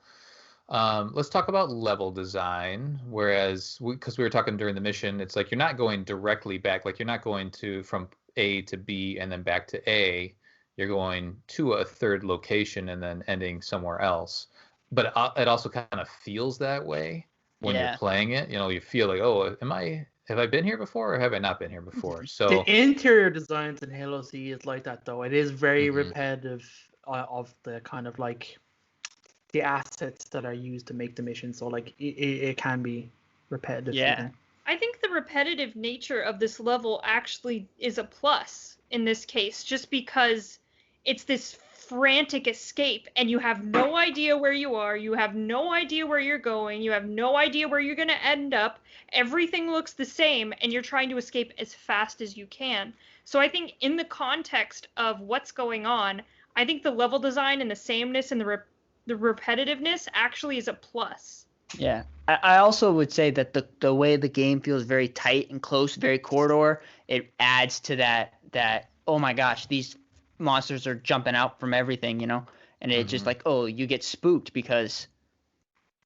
let's talk about level design. Whereas, because we were talking during the mission, it's like you're not going directly back. Like you're not going from A to B and then back to A. You're going to a third location and then ending somewhere else. But it also kind of feels that way when you're playing it. You know, you feel like, oh, have I been here before or have I not been here before? So the interior designs in Halo C is like that though. It is very repetitive of the kind of like the assets that are used to make the mission. So like it can be repetitive. Yeah. even. I think the repetitive nature of this level actually is a plus in this case, just because it's this frantic escape and you have no idea where you are, you have no idea where you're going, you have no idea where you're going to end up. Everything looks the same and you're trying to escape as fast as you can. So I think in the context of what's going on, I think the level design and the sameness and the repetitiveness actually is a plus. Yeah. I also would say that the way the game feels very tight and close, very corridor, it adds to that oh my gosh, these monsters are jumping out from everything, you know? And it's just like, oh, you get spooked because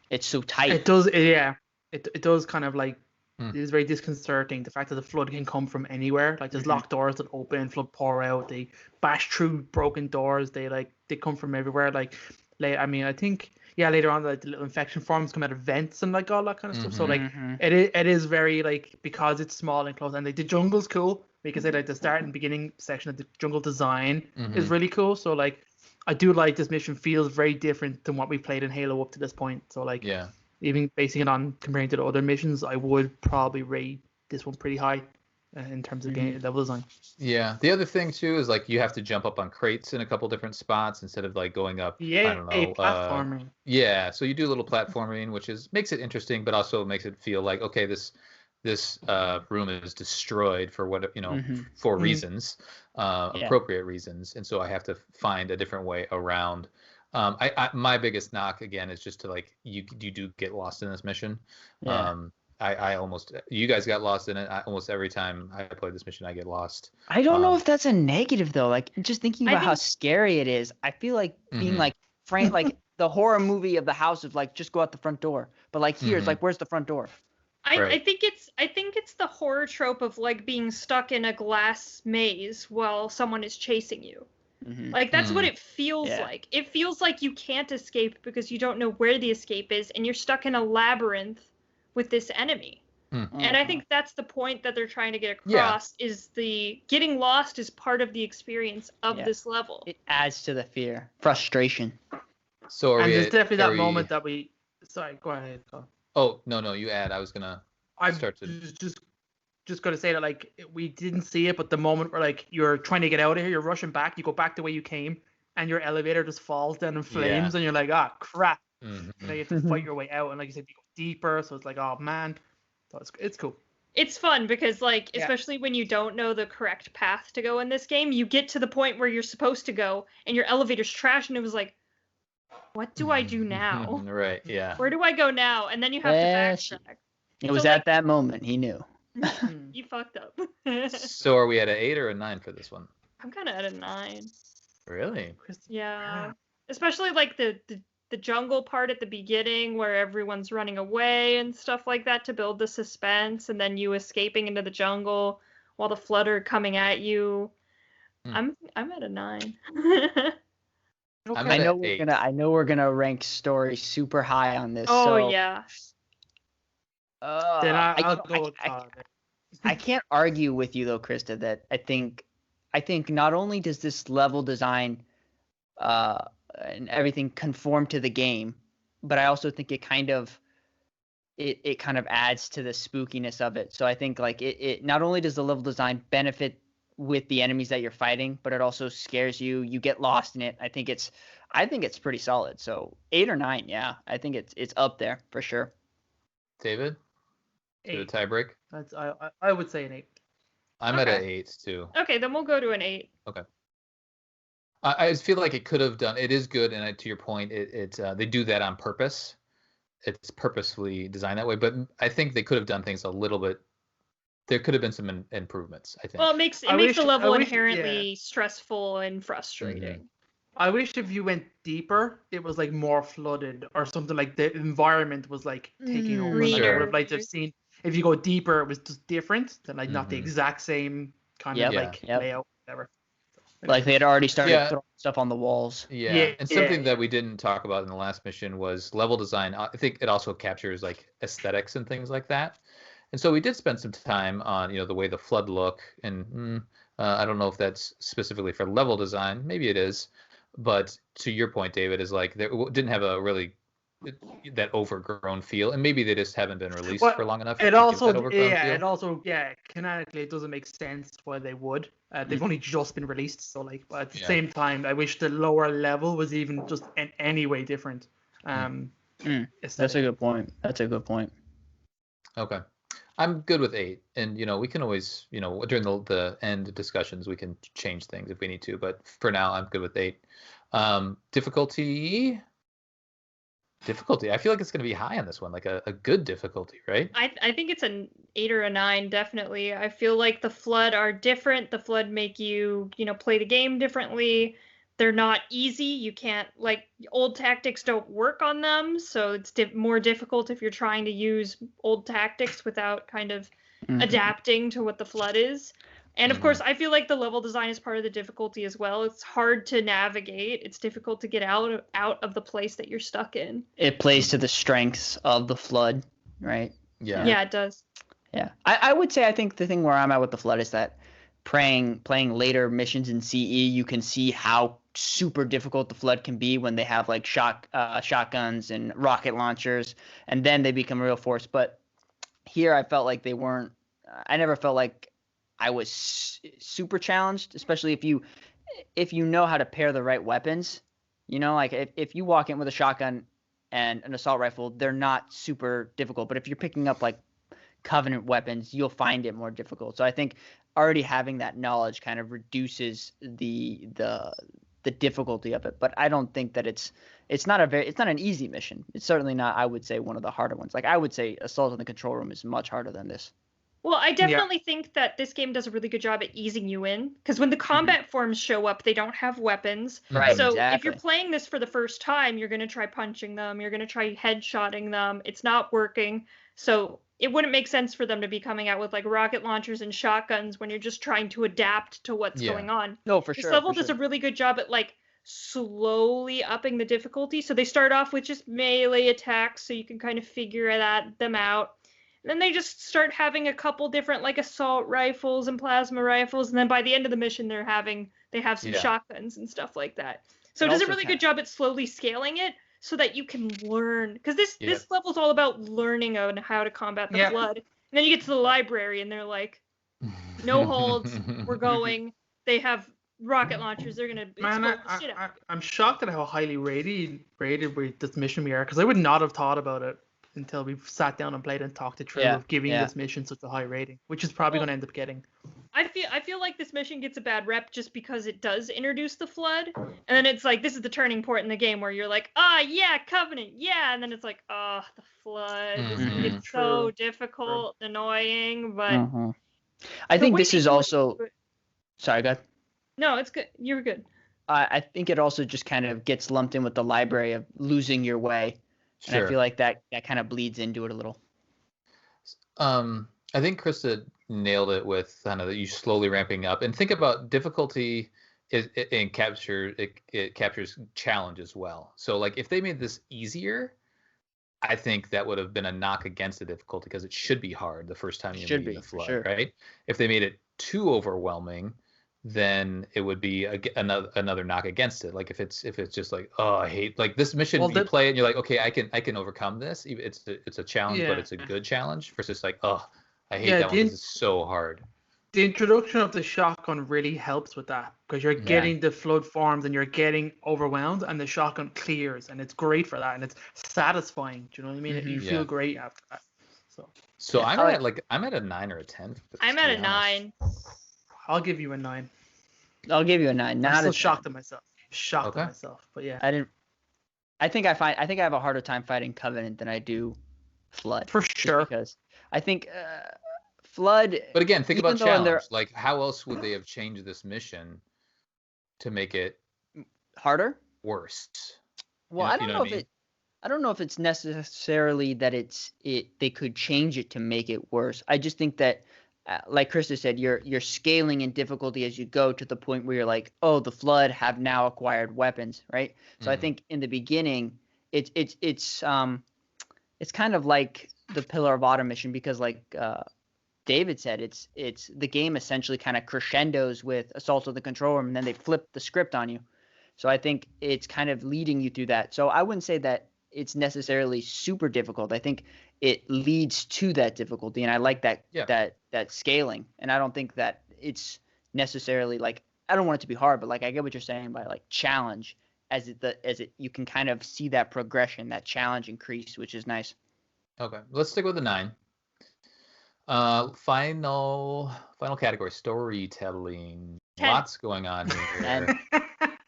it's so tight. It does, yeah. It does kind of like, it is very disconcerting. The fact that the flood can come from anywhere. Like there's locked doors that open, flood pour out. They bash through broken doors. They come from everywhere. I mean, I think, yeah, later on, like the little infection forms come out of vents and like all that kind of stuff. So like, it is very like, because it's small and close, and like the jungle's cool. Because like the start and beginning section of the jungle design is really cool. So like, I do like this mission feels very different than what we played in Halo up to this point. So like, even basing it on comparing to the other missions, I would probably rate this one pretty high in terms of game level design. Yeah. The other thing too is like you have to jump up on crates in a couple different spots instead of like going up. Yeah, I don't know. platforming. Yeah. So you do a little platforming, which makes it interesting, but also makes it feel like, okay, this room is destroyed for what, for reasons, appropriate reasons, and so I have to find a different way around. My biggest knock again is just to like you do get lost in this mission. You guys got lost in it. Almost every time I play this mission, I get lost. I don't know if that's a negative though. Like just thinking about how scary it is, I feel like being like like the horror movie of the house of like just go out the front door, but like here it's like where's the front door? I think it's the horror trope of like being stuck in a glass maze while someone is chasing you. Like that's what it feels like. It feels like you can't escape because you don't know where the escape is and you're stuck in a labyrinth with this enemy. And I think that's the point that they're trying to get Yeah. across is the getting lost is part of the experience of Yeah. this level. It adds to the fear, frustration. So are And we there's at- definitely are that we- moment that we. Sorry, go ahead. Go. Oh, no, you add. I was gonna I'm start to. just gonna say that like we didn't see it, but the moment where like you're trying to get out of here, you're rushing back, you go back the way you came, and your elevator just falls down in flames, and you're like, ah, crap. Mhm. Now you have to fight your way out, and like you said, you go deeper, so it's like, oh man, so it's cool. It's fun because, like, Yeah. especially when you don't know the correct path to go in this game, you get to the point where you're supposed to go, and your elevator's trash, and it was like, what do I do now? Right. Yeah. Where do I go now? And then you have Yes. to backtrack. It was So, at like- that moment he knew. You fucked up. So are we at an 8 or a 9 for this one? I'm kind of at a 9. Really? Yeah. Especially like the jungle part at the beginning where everyone's running away and stuff like that to build the suspense, and then you escaping into the jungle while the flood are coming at you. I'm at a 9. I'm I at know an we're 8. gonna rank story super high on this. Oh so, yeah. Then I I'll can't- go with I can't argue with you though, Krista, that I think not only does this level design and everything conform to the game, but I also think it kind of adds to the spookiness of it. So I think like it not only does the level design benefit with the enemies that you're fighting, but it also scares you. You get lost in it. I think it's pretty solid. So 8 or 9, yeah. I think it's up there for sure. David? To the 8. tiebreak? That's I would say an 8. I'm at an Okay. 8 too. Okay, then we'll go to an 8. I just feel like it could have done. It is good, and to your point, they do that on purpose. It's purposefully designed that way, but I think they could have done things a little bit. There could have been some improvements. I think. Well, it makes I the wish- level I wish- inherently stressful and frustrating. I wish if you went deeper, it was like more flooded or something, like the environment was like taking over. Like, I Sure. would have liked to have seen if you go deeper, it was just different, than like not the Mhm. exact same kind Yep. of like Yep. layout, whatever. Like they had already started Yeah. throwing stuff on the walls. Yeah, Yeah, and something yeah. that we didn't talk about in the last mission was level design. I think it also captures like aesthetics and things like that. And so we did spend some time on the way the flood look, and I don't know if that's specifically for level design. Maybe it is, but to your point, David, is like they didn't have a really that overgrown feel, and maybe they just haven't been released Well, for long enough. It to give that also, overgrown yeah, feel. it also, yeah, canonically, it doesn't make sense why they would. They've only just been released, so like, but at the Yeah. same time, I wish the lower level was even just in any way different. That's a aesthetic. good point. That's a good point. Okay. I'm good with 8, and we can always, during the end discussions, we can change things if we need to. But for now, I'm good with 8. Difficulty. I feel like it's going to be high on this one, like a good difficulty, right? I think it's an 8 or a 9, definitely. I feel like the Flood are different. The Flood make you, play the game differently. They're not easy. You can't, like, old tactics don't work on them, so it's more difficult if you're trying to use old tactics without kind of adapting to what the Flood is. And of course, I feel like the level design is part of the difficulty as well. It's hard to navigate. It's difficult to get out of the place that you're stuck in. It plays to the strengths of the Flood, right? Yeah. Yeah, it does. Yeah. I would say I think the thing where I'm at with the Flood is that playing later missions in CE, you can see how super difficult the Flood can be when they have like shotguns and rocket launchers, and then they become a real force. But here I felt like they weren't. I never felt like I was super challenged, especially if you know how to pair the right weapons. Like if you walk in with a shotgun and an assault rifle, they're not super difficult. But if you're picking up like Covenant weapons, you'll find it more difficult. So I think already having that knowledge kind of reduces the difficulty of it. But I don't think that it's not an easy mission. It's certainly not, I would say, one of the harder ones. Like I would say Assault on the Control Room is much harder than this. Well, I definitely think that this game does a really good job at easing you in, because when the combat forms show up, they don't have weapons. Right, So exactly. if you're playing this for the first time, you're going to try punching them, you're going to try headshotting them. It's not working. So it wouldn't make sense for them to be coming out with like rocket launchers and shotguns when you're just trying to adapt to what's going on. No, for This sure. level for does sure. a really good job at like slowly upping the difficulty. So they start off with just melee attacks, so you can kind of figure them out. And then they just start having a couple different like assault rifles and plasma rifles, and then by the end of the mission they have some shotguns and stuff like that. So it does a really good job at slowly scaling it so that you can learn, because this level's all about learning on how to combat the Flood. And then you get to the library and they're like, no holds, we're going. They have rocket launchers. They're gonna explode the shit out. I'm shocked at how highly rated with this mission we are, because I would not have thought about it until we sat down and played and talked it through of giving this mission such a high rating, which is probably going to end up getting. I feel like this mission gets a bad rep just because it does introduce the Flood, and then it's like this is the turning point in the game where you're like, Covenant, and then it's like, the Flood. It's so difficult, annoying, but I think this is also. Sorry, go ahead. No, it's good. You were good. I think it also just kind of gets lumped in with the library of losing your way. And I feel like that kind of bleeds into it a little. I think Krysta nailed it with kind of you slowly ramping up, and think about difficulty. It captures challenge as well. So like if they made this easier, I think that would have been a knock against the difficulty, because it should be hard the first time you meet the Flood, right? If they made it too overwhelming, then it would be another knock against it. Like if it's just like, I hate like this mission, you play it and you're like, okay, I can overcome this. It's a challenge, but it's a good challenge, versus like, I hate that one because it's so hard. The introduction of the shotgun really helps with that, because you're getting the Flood forms and you're getting overwhelmed, and the shotgun clears, and it's great for that, and it's satisfying. Do you know what I mean? You feel great after that. So I'm at a 9 or a 10. I'm at a 9. I'll give you a 9. I'll give you a 9. I'm still shocked at myself. At myself, but yeah. I think I have a harder time fighting Covenant than I do Flood. For sure. Because I think Flood. But again, think about challenge. Like, how else would they have changed this mission to make it harder, worse? Well, I don't know if I don't know if it's necessarily that they could change it to make it worse. I just think that, like Krysta said, you're scaling in difficulty as you go to the point where you're like, oh, the Flood have now acquired weapons, right? So I think in the beginning, it's kind of like the Pillar of Autumn mission, because like David said, it's the game essentially kind of crescendos with Assault of the Control Room, and then they flip the script on you. So I think it's kind of leading you through that. So I wouldn't say that it's necessarily super difficult. I think it leads to that difficulty, and I like that that scaling. And I don't think that it's necessarily like, I don't want it to be hard, but like I get what you're saying by like challenge, as you can kind of see that progression, that challenge increase, which is nice. Okay, let's stick with the 9. Final category, storytelling. 10. Lots going on here.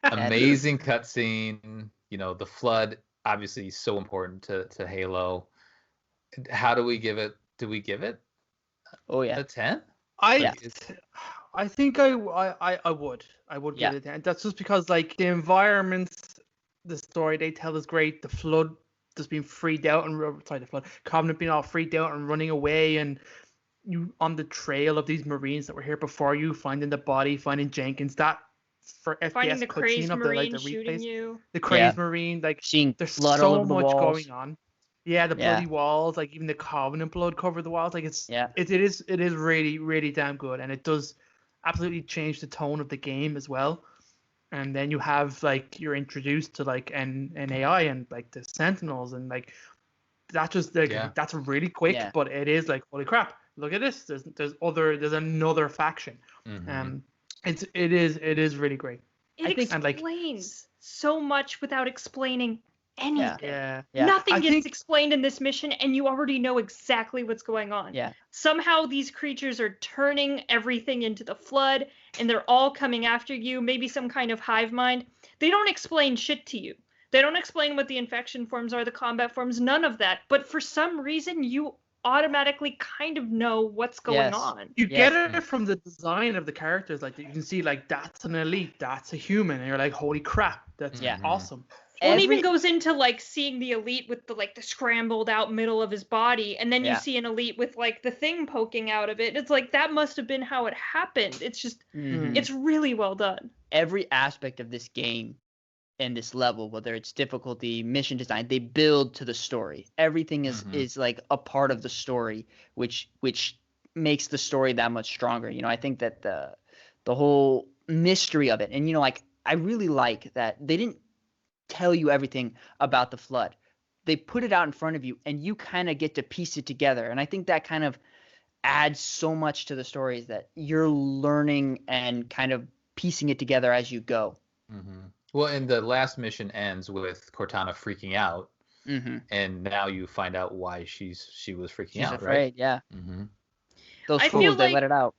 Amazing cutscene. The Flood, obviously so important to Halo. How do we give it? Do we give it? Oh yeah, a 10? I think I would give it a 10. That's just because like the environments, the story they tell is great. The Flood just being freaked out Covenant being all freaked out and running away, and you on the trail of these Marines that were here before you, finding the body, finding Jenkins, that for FPS finding the crazed Marine the shooting you. The crazed Marine, like seeing there's blood so all over the much walls. going on. Yeah, the bloody walls, like even the Covenant blood covered the walls. Like it is really, really damn good, and it does absolutely change the tone of the game as well. And then you have like you're introduced to like an AI and like the Sentinels, and like that just like that's really quick, but it is like, holy crap, look at this. There's another faction. It is really great. It explains so much without explaining anything. Yeah. Nothing gets explained in this mission, and you already know exactly what's going on. Yeah. Somehow these creatures are turning everything into the Flood, and they're all coming after you. Maybe some kind of hive mind. They don't explain shit to you. They don't explain what the infection forms are, the combat forms, none of that. But for some reason, you automatically kind of know what's going on. You get it from the design of the characters. Like you can see, like that's an elite, that's a human, and you're like, holy crap, that's awesome. Well, it even goes into like seeing the elite with the like the scrambled out middle of his body, and then you see an elite with like the thing poking out of it. It's like that must have been how it happened. It's just it's really well done. Every aspect of this game in this level, whether it's difficulty, mission design, they build to the story. Everything is like a part of the story, which makes the story that much stronger. I think that the whole mystery of it, and like I really like that they didn't tell you everything about the flood. They put it out in front of you, and you kind of get to piece it together. And I think that kind of adds so much to the story, is that you're learning and kind of piecing it together as you go. Well, and the last mission ends with Cortana freaking out, and now you find out why she was freaking out. She's afraid, right? Yeah. Those I fools, feel they like- let it out.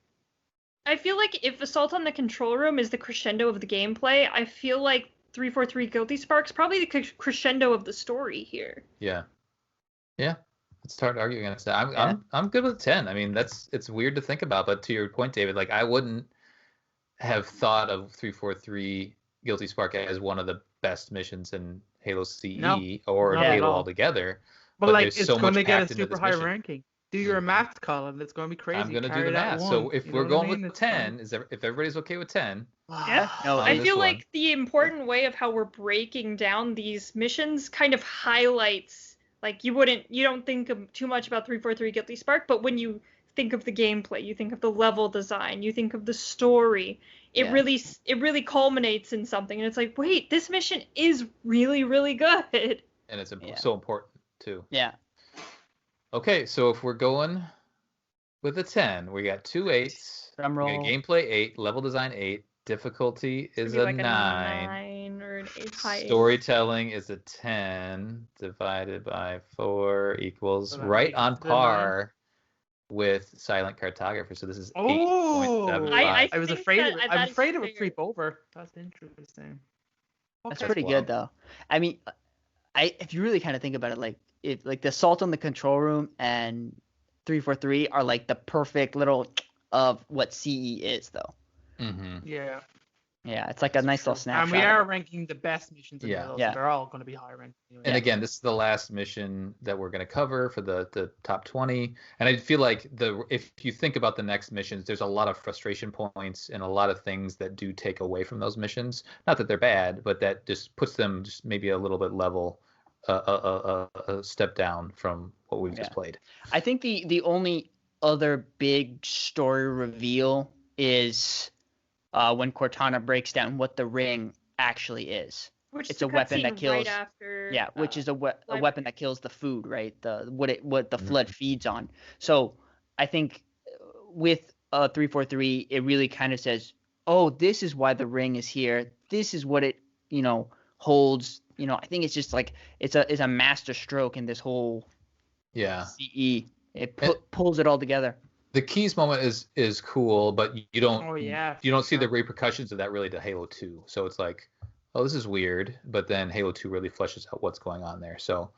I feel like if Assault on the Control Room is the crescendo of the gameplay, I feel like 343 Guilty Spark's probably the crescendo of the story here. Yeah. It's hard to argue against that. I'm good with 10. I mean, it's weird to think about, but to your point, David, like I wouldn't have thought of 343 Guilty Spark as one of the best missions in Halo CE or not at Halo all. altogether. But like, there's it's so going to much get a packed into super this high mission. ranking. Do your math, Colin. It's going to be crazy. I'm going to do Carry the that math. one. So if You know we're what I going mean? with It's 10, if everybody's okay with 10, Yeah. No, I this feel one. like the important way of how we're breaking down these missions kind of highlights, like you don't think too much about 343 Guilty Spark, but when you think of the gameplay, you think of the level design, you think of the story, it really culminates in something, and it's like, wait, this mission is really, really good. and it's so important too. Yeah. Okay, so if we're going with a 10, we got 2 8s. Drum We got roll. gameplay 8, level design 8, difficulty is Maybe a like 9. 9 or an 8 high 8. Storytelling is a 10 divided by 4 equals So that right makes on it a par with Silent Cartographer. So this is Oh, 8.75. I was think afraid. that- I'm that is afraid it would fair. creep over. That's interesting. That's Okay. pretty wild. good though. I mean, if you really kind of think about it, like the Assault on the Control Room and 343 are like the perfect little of what CE is, though. Yeah. Yeah, it's like a nice little And snapshot. we of are it. ranking the best missions in Yeah. Halo, Yeah. so they're all going to be high ranked. Anyway. And again, this is the last mission that we're going to cover for the top 20. And I feel like if you think about the next missions, there's a lot of frustration points and a lot of things that do take away from those missions. Not that they're bad, but that just puts them just maybe a little bit level, a step down from what we've just played. I think the only other big story reveal is when Cortana breaks down what the ring actually is. Which It's is a weapon that cutscene kills. right after, Yeah, which is a library. weapon that kills the food, right? What the flood feeds on. So I think with 343, it really kind of says, oh, this is why the ring is here. This is what it holds. I think it's just like it's a master stroke in this whole CE. It pulls it all together. The keys moment is cool, but you don't you don't see the sure. repercussions of that really to Halo 2. So it's like, oh, this is weird, but then Halo 2 really fleshes out what's going on there. So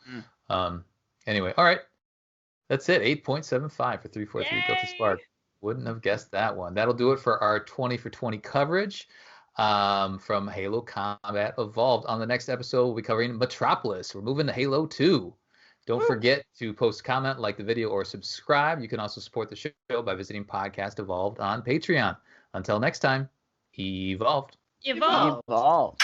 anyway, all right. That's it. 8.75 for 343 Guilty Spark. Wouldn't have guessed that one. That'll do it for our 20 for 20 coverage from Halo Combat Evolved. On the next episode, we'll be covering Metropolis. We're moving to Halo 2. Don't forget to post, comment, like the video, or subscribe. You can also support the show by visiting Podcast Evolved on Patreon. Until next time, evolved. Evolve. Evolve.